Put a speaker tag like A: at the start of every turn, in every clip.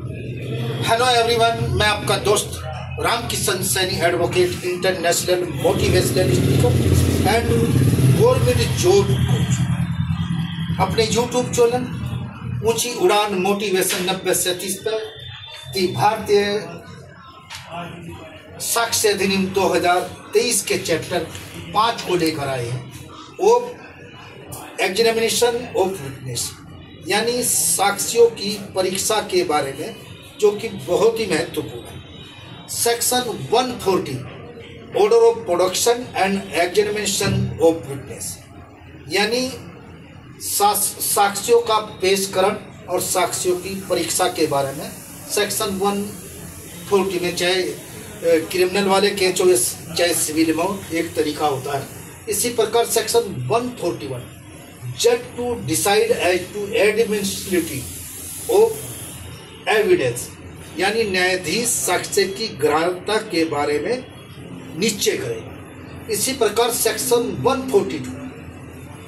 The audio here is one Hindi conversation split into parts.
A: हेलो एवरीवन, मैं आपका दोस्त Ramkishan Saini, advocate, international motivational speaker and government job coach. अपने यूट्यूब चैनल ऊंची उड़ान मोटिवेशन 9037 पर भारतीय साक्ष्य अधिनियम 2023 के चैप्टर 5 को लेकर आए हैं। ऑफ एग्जामिनेशन ऑफ विटनेस, यानी साक्ष्यों की परीक्षा के बारे में, जो कि बहुत ही महत्वपूर्ण है। Section 140 order of production and examination of witness, यानी साक्ष्यों का पेशकरण और साक्ष्यों की परीक्षा के बारे में सेक्शन 140 में, चाहे क्रिमिनल वाले केस हो चाहे सिविल में, एक तरीका होता है। इसी प्रकार सेक्शन 141 जज to decide as to admissibility of evidence, यानी न्यायाधीश साक्ष्य की ग्राह्यता के बारे में निश्चय करेगा। इसी प्रकार सेक्शन 142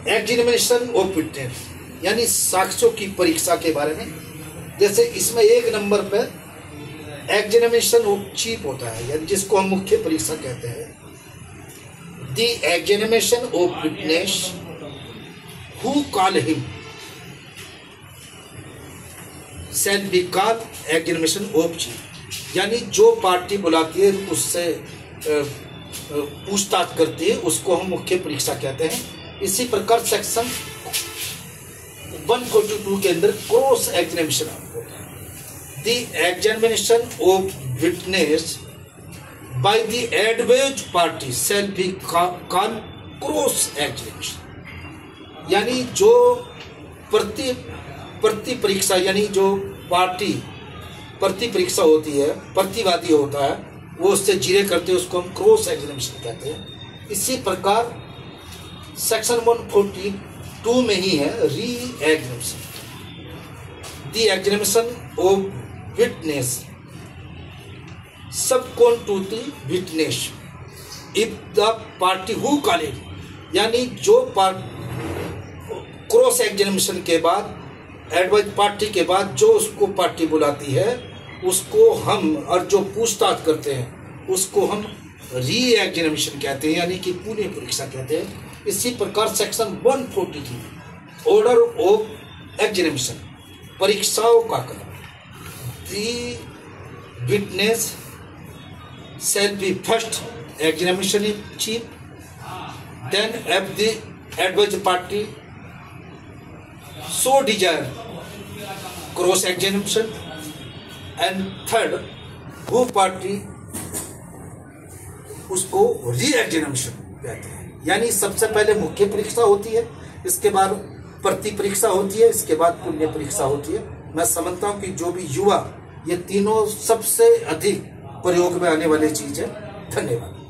A: एग्जामिनेशन ऑफ विटनेस, यानी साक्ष्यों की परीक्षा के बारे में। जैसे इसमें एक नंबर पर एग्जामिनेशन ऑफ चीफ होता है, यानी जिसको हम मुख्य परीक्षा कहते हैं। The examination of witness who call him shall be called examination of chief, यानी जो पार्टी बुलाती है उससे पूछताछ करती है, उसको हम मुख्य परीक्षा कहते हैं। इसी प्रकार सेक्शन 142 के अंदर क्रॉस एग्जामिनेशन होता है। The examination of witness by the adverse party shall be called cross examination, यानी जो प्रति परीक्षा, यानी जो प्रति परीक्षा होती है, प्रतिवादी होता है, वो उससे जिरे करते हैं, उसको हम क्रॉस एग्जामिनेशन कहते हैं। इसी प्रकार सेक्शन 142 में ही है re examination. The examination of witness subsequent to the witness if the party who call it, यानी जो क्रॉस एग्जामिनेशन के बाद, एडवाइज पार्टी के बाद जो उसको पार्टी बुलाती है, उसको हम, और जो पूछताछ करते हैं उसको हम री एग्जामिनेशन कहते हैं, यानी कि पुनः परीक्षा कहते हैं। इसी प्रकार सेक्शन 143 ऑर्डर ऑफ एग्जामिनेशन, परीक्षाओं का क्रम। The witness shall be first examination chief, then if the adverse party so desire cross examination, and third who party उसको री एग्जामिनेशन कहते हैं। यानी सबसे पहले मुख्य परीक्षा होती है, इसके बाद प्रति परीक्षा होती है, इसके बाद पुण्य परीक्षा होती है। मैं समझता हूँ कि जो भी युवा, ये तीनों सबसे अधिक प्रयोग में आने वाली चीज है। धन्यवाद।